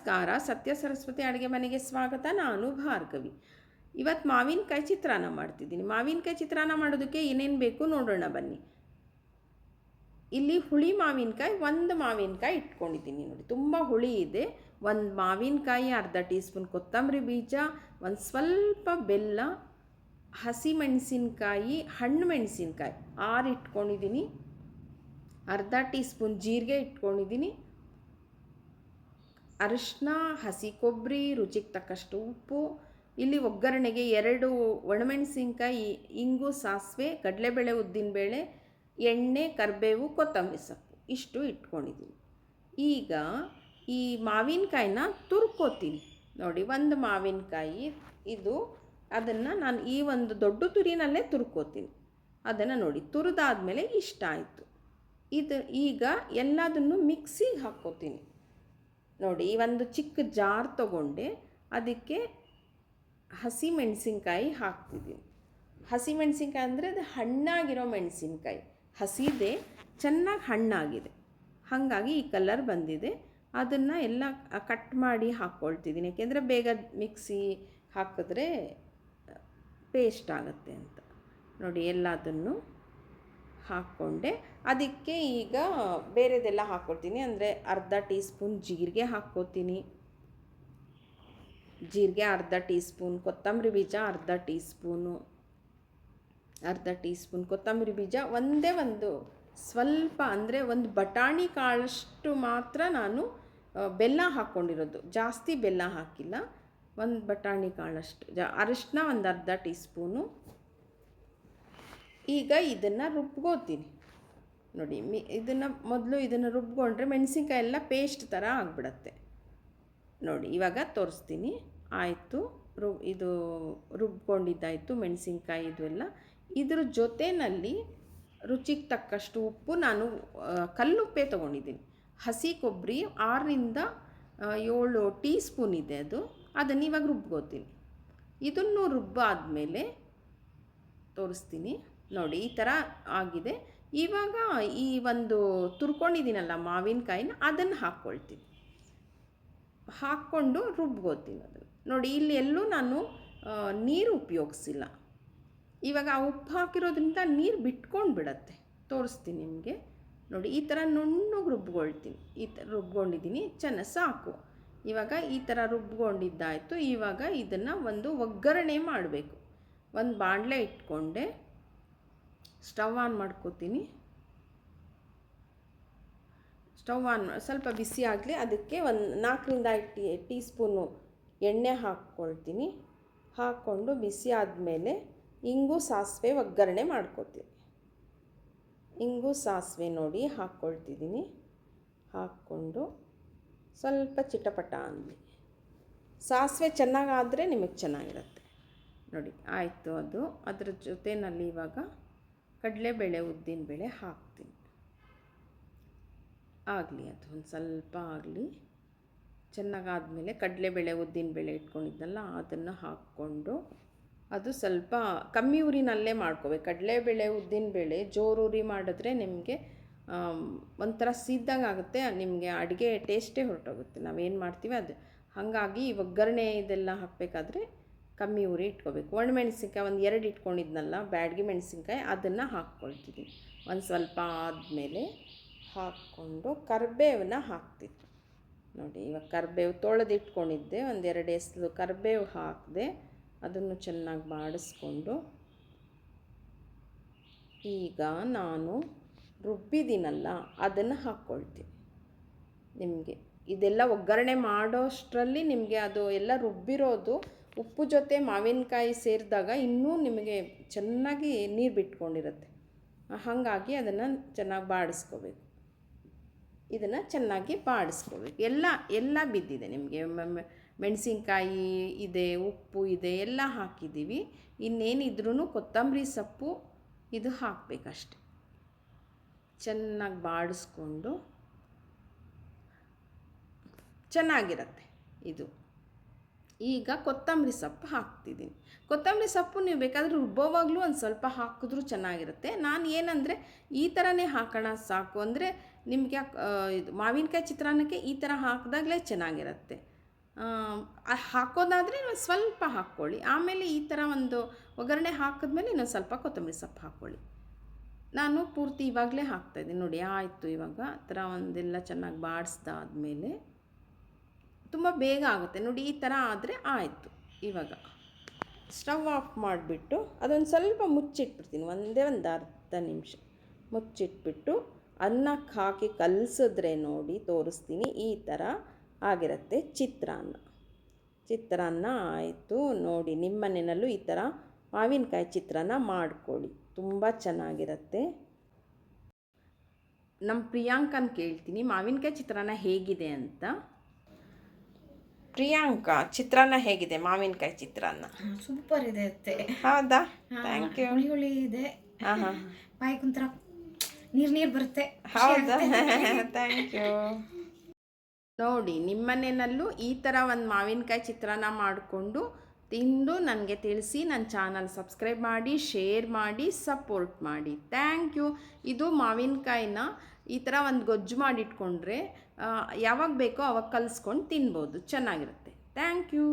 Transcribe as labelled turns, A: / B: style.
A: ನಮಸ್ಕಾರ, ಸತ್ಯ ಸರಸ್ವತಿ ಅಡುಗೆ ಮನೆಗೆ ಸ್ವಾಗತ. ನಾನು ಭಾರ್ಗವಿ. ಇವತ್ತು ಮಾವಿನಕಾಯಿ ಚಿತ್ರಾನ್ನ ಮಾಡ್ತಿದ್ದೀನಿ. ಮಾವಿನಕಾಯಿ ಚಿತ್ರಾನ್ನ ಮಾಡೋದಕ್ಕೆ ಏನೇನು ಬೇಕು ನೋಡೋಣ ಬನ್ನಿ. ಇಲ್ಲಿ ಹುಳಿ ಮಾವಿನಕಾಯಿ, ಒಂದು ಮಾವಿನಕಾಯಿ ಇಟ್ಕೊಂಡಿದ್ದೀನಿ ನೋಡಿ, ತುಂಬ ಹುಳಿ ಇದೆ. ಒಂದು ಮಾವಿನಕಾಯಿ, ಅರ್ಧ ಟೀ ಸ್ಪೂನ್ ಕೊತ್ತಂಬರಿ ಬೀಜ, ಒಂದು ಸ್ವಲ್ಪ ಬೆಲ್ಲ, ಹಸಿ ಮೆಣಸಿನ್ಕಾಯಿ, ಹಣ್ಣು ಮೆಣಸಿನ್ಕಾಯಿ 6 ಇಟ್ಕೊಂಡಿದ್ದೀನಿ, ಅರ್ಧ ಟೀ ಸ್ಪೂನ್ ಜೀರಿಗೆ ಇಟ್ಕೊಂಡಿದ್ದೀನಿ, ಅರಿಶಿನ, ಹಸಿ ಕೊಬ್ಬರಿ, ರುಚಿಗೆ ತಕ್ಕಷ್ಟು ಉಪ್ಪು. ಇಲ್ಲಿ ಒಗ್ಗರಣೆಗೆ 2 ಒಣಮೆಣಸಿನ್ಕಾಯಿ, ಇಂಗು, ಸಾಸಿವೆ, ಕಡಲೆಬೇಳೆ, ಉದ್ದಿನಬೇಳೆ, ಎಣ್ಣೆ, ಕರಿಬೇವು, ಕೊತ್ತಂಬರಿ ಸೊಪ್ಪು ಇಷ್ಟು ಇಟ್ಕೊಂಡಿದ್ದೀನಿ. ಈಗ ಈ ಮಾವಿನಕಾಯಿನ ತುರ್ಕೋತೀನಿ ನೋಡಿ. ಒಂದು ಮಾವಿನಕಾಯಿ ಇದು, ಅದನ್ನು ನಾನು ಈ ಒಂದು ದೊಡ್ಡ ತುರಿನಲ್ಲೇ ತುರ್ಕೋತೀನಿ. ಅದನ್ನು ನೋಡಿ, ತುರಿದಾದ್ಮೇಲೆ ಇಷ್ಟ ಆಯಿತು. ಈಗ ಎಲ್ಲದನ್ನು ಮಿಕ್ಸಿಗೆ ಹಾಕ್ಕೋತೀನಿ ನೋಡಿ. ಈ ಒಂದು ಚಿಕ್ಕ ಜಾರ್ ತೊಗೊಂಡೆ, ಅದಕ್ಕೆ ಹಸಿ ಮೆಣಸಿನ್ಕಾಯಿ ಹಾಕ್ತಿದ್ದೀನಿ. ಹಸಿ ಮೆಣಸಿನ್ಕಾಯಿ ಅಂದರೆ ಅದು ಹಣ್ಣಾಗಿರೋ ಮೆಣಸಿನ್ಕಾಯಿ, ಹಸಿದೆ, ಚೆನ್ನಾಗಿ ಹಣ್ಣಾಗಿದೆ, ಹಾಗಾಗಿ ಈ ಕಲರ್ ಬಂದಿದೆ. ಅದನ್ನು ಎಲ್ಲ ಕಟ್ ಮಾಡಿ ಹಾಕ್ಕೊಳ್ತಿದ್ದೀನಿ, ಏಕೆಂದರೆ ಬೇಗ ಮಿಕ್ಸಿ ಹಾಕಿದ್ರೆ ಪೇಸ್ಟ್ ಆಗುತ್ತೆ ಅಂತ ನೋಡಿ. ಎಲ್ಲದನ್ನು ಹಾಕ್ಕೊಂಡೆ. ಅದಕ್ಕೆ ಈಗ ಬೇರೆದೆಲ್ಲ ಹಾಕ್ಕೊಳ್ತೀನಿ. ಅಂದರೆ ಅರ್ಧ ಟೀ ಸ್ಪೂನ್ ಜೀರಿಗೆ ಹಾಕ್ಕೋತೀನಿ, ಜೀರಿಗೆ ಅರ್ಧ ಟೀ ಸ್ಪೂನ್, ಕೊತ್ತಂಬರಿ ಬೀಜ ಅರ್ಧ ಟೀ ಸ್ಪೂನು, ಅರ್ಧ ಟೀ ಸ್ಪೂನ್ ಕೊತ್ತಂಬರಿ ಬೀಜ, ಒಂದೇ ಒಂದು ಸ್ವಲ್ಪ, ಅಂದರೆ ಒಂದು ಬಟಾಣಿ ಕಾಳಷ್ಟು ಮಾತ್ರ ನಾನು ಬೆಲ್ಲ ಹಾಕ್ಕೊಂಡಿರೋದು, ಜಾಸ್ತಿ ಬೆಲ್ಲ ಹಾಕಿಲ್ಲ, ಒಂದು ಬಟಾಣಿ ಕಾಳಷ್ಟು. ಅರಿಶಿನ ಒಂದು ಅರ್ಧ ಟೀ ಸ್ಪೂನು. ಈಗ ಇದನ್ನು ರುಬ್ಕೋತೀನಿ ನೋಡಿ. ಇದನ್ನು ರುಬ್ಕೊಂಡ್ರೆ ಮೆಣಸಿನ್ಕಾಯಿ ಎಲ್ಲ ಪೇಸ್ಟ್ ಥರ ಆಗಿಬಿಡತ್ತೆ ನೋಡಿ. ಇವಾಗ ತೋರಿಸ್ತೀನಿ. ಆಯಿತು, ಇದು ರುಬ್ಕೊಂಡಿದ್ದಾಯಿತು ಮೆಣಸಿನ್ಕಾಯಿ ಇದು ಎಲ್ಲ. ಇದ್ರ ಜೊತೆಯಲ್ಲಿ ರುಚಿಗೆ ತಕ್ಕಷ್ಟು ಉಪ್ಪು, ನಾನು ಕಲ್ಲುಪ್ಪೇ ತೊಗೊಂಡಿದ್ದೀನಿ. ಹಸಿ ಕೊಬ್ಬರಿ 6ರಿಂದ 7 ಟೀ ಸ್ಪೂನ್ ಇದೆ ಅದು, ಅದನ್ನು ಇವಾಗ ರುಬ್ಕೋತೀನಿ. ಇದನ್ನು ರುಬ್ಬಾದಮೇಲೆ ತೋರಿಸ್ತೀನಿ ನೋಡಿ. ಈ ಥರ ಆಗಿದೆ. ಇವಾಗ ಈ ಒಂದು ತುರ್ಕೊಂಡಿದ್ದೀನಲ್ಲ ಮಾವಿನಕಾಯಿನ, ಅದನ್ನು ಹಾಕ್ಕೊಳ್ತೀನಿ. ಹಾಕ್ಕೊಂಡು ರುಬ್ಕೋತೀನಿ ಅದನ್ನು ನೋಡಿ. ಇಲ್ಲಿ ಎಲ್ಲೂ ನಾನು ನೀರು ಉಪಯೋಗಿಸಿಲ್ಲ. ಇವಾಗ ಆ ಉಪ್ಪು ಹಾಕಿರೋದ್ರಿಂದ ನೀರು ಬಿಟ್ಕೊಂಡು ಬಿಡತ್ತೆ. ತೋರಿಸ್ತೀನಿ ನಿಮಗೆ ನೋಡಿ. ಈ ಥರ ನುಣ್ಣಗೆ ರುಬ್ಕೊಳ್ತೀನಿ. ಈ ಥರ ರುಬ್ಕೊಂಡಿದ್ದೀನಿ, ಚೆನ್ನಾಗಿ ಸಾಕು. ಇವಾಗ ಈ ಥರ ರುಬ್ಕೊಂಡಿದ್ದಾಯಿತು. ಇವಾಗ ಇದನ್ನು ಒಂದು ಒಗ್ಗರಣೆ ಮಾಡಬೇಕು. ಒಂದು ಬಾಣಲೆ ಇಟ್ಕೊಂಡೆ, ಸ್ಟವ್ ಆನ್ ಮಾಡ್ಕೋತೀನಿ. ಸ್ಟವ್ ಆನ್ ಸ್ವಲ್ಪ ಬಿಸಿ ಆಗಲಿ. ಅದಕ್ಕೆ ಒಂದು 4ರಿಂದ 5 ಟೀ ಸ್ಪೂನು ಎಣ್ಣೆ ಹಾಕ್ಕೊಳ್ತೀನಿ. ಹಾಕ್ಕೊಂಡು ಬಿಸಿ ಆದಮೇಲೆ ಇಂಗು, ಸಾಸಿವೆ ಒಗ್ಗರಣೆ ಮಾಡ್ಕೋತೀನಿ. ಇಂಗು, ಸಾಸಿವೆ ನೋಡಿ ಹಾಕ್ಕೊಳ್ತಿದ್ದೀನಿ. ಹಾಕ್ಕೊಂಡು ಸ್ವಲ್ಪ ಚಿಟಪಟ ಅನ್ನಿ. ಸಾಸಿವೆ ಚೆನ್ನಾಗಾದರೆ ನಿಮಗೆ ಚೆನ್ನಾಗಿರುತ್ತೆ ನೋಡಿ. ಆಯಿತು, ಅದರ ಜೊತೆಯಲ್ಲಿ ಇವಾಗ ಕಡಲೆಬೇಳೆ, ಉದ್ದಿನಬೇಳೆ ಹಾಕ್ತೀನಿ. ಆಗಲಿ, ಅದು ಒಂದು ಸ್ವಲ್ಪ ಆಗಲಿ. ಚೆನ್ನಾಗಾದಮೇಲೆ ಕಡಲೆಬೇಳೆ, ಉದ್ದಿನಬೇಳೆ ಇಟ್ಕೊಂಡಿದ್ದಲ್ಲ ಅದನ್ನು ಹಾಕ್ಕೊಂಡು, ಅದು ಸ್ವಲ್ಪ ಕಮ್ಮಿ ಉರಿನಲ್ಲೇ ಮಾಡ್ಕೋಬೇಕು. ಕಡಲೆಬೇಳೆ, ಉದ್ದಿನಬೇಳೆ ಜೋರು ಉರಿ ಮಾಡಿದ್ರೆ ನಿಮಗೆ ಒಂಥರ ಸಿದ್ದಂಗೆ ಆಗುತ್ತೆ, ನಿಮಗೆ ಅಡುಗೆ ಟೇಸ್ಟೇ ಹೊರಟೋಗುತ್ತೆ. ನಾವೇನು ಮಾಡ್ತೀವಿ ಅದು. ಹಾಗಾಗಿ ಒಗ್ಗರಣೆ ಇದೆಲ್ಲ ಹಾಕಬೇಕಾದ್ರೆ ಕಮ್ಮಿ ಉರಿ ಇಟ್ಕೋಬೇಕು. ಒಣಮೆಣಸಿನ್ಕಾಯಿ ಒಂದು 2 ಇಟ್ಕೊಂಡಿದ್ನಲ್ಲ, ಬ್ಯಾಡಗಿ ಮೆಣಸಿನ್ಕಾಯಿ, ಅದನ್ನು ಹಾಕ್ಕೊಳ್ತಿದ್ದೀನಿ. ಒಂದು ಸ್ವಲ್ಪ ಆದಮೇಲೆ ಹಾಕ್ಕೊಂಡು ಕರಿಬೇವನ್ನ ಹಾಕ್ತೀನಿ ನೋಡಿ. ಇವಾಗ ಕರಿಬೇವು ತೊಳೆದಿಟ್ಕೊಂಡಿದ್ದೆ, ಒಂದು 2 ಎಸಳು ಕರಿಬೇವು ಹಾಕಿದೆ. ಅದನ್ನು ಚೆನ್ನಾಗಿ ಬಾಡಿಸ್ಕೊಂಡು, ಈಗ ನಾನು ರುಬ್ಬಿದ್ದೀನಲ್ಲ ಅದನ್ನು ಹಾಕ್ಕೊಳ್ತೀನಿ. ನಿಮಗೆ ಇದೆಲ್ಲ ಒಗ್ಗರಣೆ ಮಾಡೋಷ್ಟರಲ್ಲಿ ನಿಮಗೆ ಅದು ಎಲ್ಲ ರುಬ್ಬಿರೋದು ಉಪ್ಪು ಜೊತೆ ಮಾವಿನಕಾಯಿ ಸೇರಿದಾಗ ಇನ್ನೂ ನಿಮಗೆ ಚೆನ್ನಾಗಿ ನೀರು ಬಿಟ್ಕೊಂಡಿರುತ್ತೆ. ಹಾಗಾಗಿ ಅದನ್ನು ಚೆನ್ನಾಗಿ ಬಾಡಿಸ್ಕೋಬೇಕು. ಇದನ್ನು ಚೆನ್ನಾಗಿ ಬಾಡಿಸ್ಕೋಬೇಕು. ಎಲ್ಲ ಬಿದ್ದಿದೆ ನಿಮಗೆ. ಮೆಣಸಿನ್ಕಾಯಿ ಇದೆ, ಉಪ್ಪು ಇದೆ, ಎಲ್ಲ ಹಾಕಿದ್ದೀವಿ. ಇನ್ನೇನಿದ್ರೂ ಕೊತ್ತಂಬರಿ ಸೊಪ್ಪು ಇದು ಹಾಕಬೇಕಷ್ಟೆ. ಚೆನ್ನಾಗಿ ಬಾಡಿಸ್ಕೊಂಡು ಚೆನ್ನಾಗಿರುತ್ತೆ ಇದು. ಈಗ ಕೊತ್ತಂಬರಿ ಸೊಪ್ಪು ಹಾಕ್ತಿದ್ದೀನಿ. ಕೊತ್ತಂಬರಿ ಸೊಪ್ಪು ನೀವು ಬೇಕಾದರೆ ರುಬ್ಬೋವಾಗಲೂ ಒಂದು ಸ್ವಲ್ಪ ಹಾಕಿದ್ರೂ ಚೆನ್ನಾಗಿರುತ್ತೆ. ನಾನು ಏನಂದರೆ ಈ ಥರನೇ ಹಾಕೋಣ ಸಾಕು, ಅಂದರೆ ನಿಮಗೆ ಇದು ಮಾವಿನಕಾಯಿ ಚಿತ್ರಾನ್ನಕ್ಕೆ ಈ ಥರ ಹಾಕಿದಾಗಲೇ ಚೆನ್ನಾಗಿರುತ್ತೆ. ಹಾಕೋದಾದರೆ ಸ್ವಲ್ಪ ಹಾಕ್ಕೊಳ್ಳಿ. ಆಮೇಲೆ ಈ ಥರ ಒಂದು ಒಗ್ಗರಣೆ ಹಾಕಿದ್ಮೇಲೆ ಇನ್ನೊಂದು ಸ್ವಲ್ಪ ಕೊತ್ತಂಬರಿ ಸೊಪ್ಪು ಹಾಕ್ಕೊಳ್ಳಿ. ನಾನು ಪೂರ್ತಿ ಇವಾಗಲೇ ಹಾಕ್ತಾಯಿದ್ದೀನಿ ನೋಡಿ. ಆಯಿತು, ಇವಾಗ ಆ ಥರ ಒಂದೆಲ್ಲ ಚೆನ್ನಾಗಿ ಬಾಡಿಸ್ದಾದ್ಮೇಲೆ ತುಂಬ ಬೇಗ ಆಗುತ್ತೆ ನೋಡಿ. ಈ ಥರ ಆದರೆ ಆಯಿತು. ಇವಾಗ ಸ್ಟವ್ ಆಫ್ ಮಾಡಿಬಿಟ್ಟು ಅದೊಂದು ಸ್ವಲ್ಪ ಮುಚ್ಚಿಟ್ಬಿಡ್ತೀನಿ, ಒಂದೇ ಒಂದು ಅರ್ಧ ನಿಮಿಷ ಮುಚ್ಚಿಟ್ಬಿಟ್ಟು ಅನ್ನಕ್ಕೆ ಹಾಕಿ ಕಲಸಿದ್ರೆ ನೋಡಿ ತೋರಿಸ್ತೀನಿ, ಈ ಥರ ಆಗಿರುತ್ತೆ ಚಿತ್ರಾನ್ನ ಆಯಿತು ನೋಡಿ. ನಿಮ್ಮ ಮನೆಯಲ್ಲೂ ಈ ಥರ ಮಾವಿನಕಾಯಿ ಚಿತ್ರಾನ್ನ ಮಾಡ್ಕೊಳ್ಳಿ, ತುಂಬ ಚೆನ್ನಾಗಿರುತ್ತೆ. ನಮ್ಮ ಪ್ರಿಯಾಂಕನ ಕೇಳ್ತೀನಿ ಮಾವಿನಕಾಯಿ ಚಿತ್ರಾನ್ನ ಹೇಗಿದೆ ಅಂತ. ಪ್ರಿಯಾಂಕಾ, ಚಿತ್ರಾನ್ನ ಹೇಗಿದೆ? ಮಾವಿನಕಾಯಿ ಚಿತ್ರಾನ್ನ
B: ಸೂಪರ್ ಇದೆ ಅತ್ತೆ.
A: ಹೌದಾ? Thank you.
B: ಹುಳಿ ಇದೆ,
A: ಹಾಂ ಹಾಂ,
B: ಬಾಯಿ ಕುಂತರ ನೀರು ಬರುತ್ತೆ.
A: ಹೌದಾ? Thank you. ನೋಡಿ, ನಿಮ್ಮನೆಯಲ್ಲೂ ಈ ಥರ ಒಂದು ಮಾವಿನಕಾಯಿ ಚಿತ್ರಾನ್ನ ಮಾಡಿಕೊಂಡು ತಿಂದು ನನಗೆ ತಿಳಿಸಿ. ನನ್ನ ಚಾನಲ್ ಸಬ್ಸ್ಕ್ರೈಬ್ ಮಾಡಿ, ಶೇರ್ ಮಾಡಿ, ಸಪೋರ್ಟ್ ಮಾಡಿ. Thank you. ಇದು ಮಾವಿನಕಾಯಿನ ಈ ಥರ ಒಂದು ಗೊಜ್ಜು ಮಾಡಿಟ್ಕೊಂಡ್ರೆ ಯಾವಾಗ ಬೇಕೋ ಅವಾಗ ಕಲಿಸ್ಕೊಂಡು ತಿನ್ಬೋದು, ಚೆನ್ನಾಗಿರುತ್ತೆ. Thank you.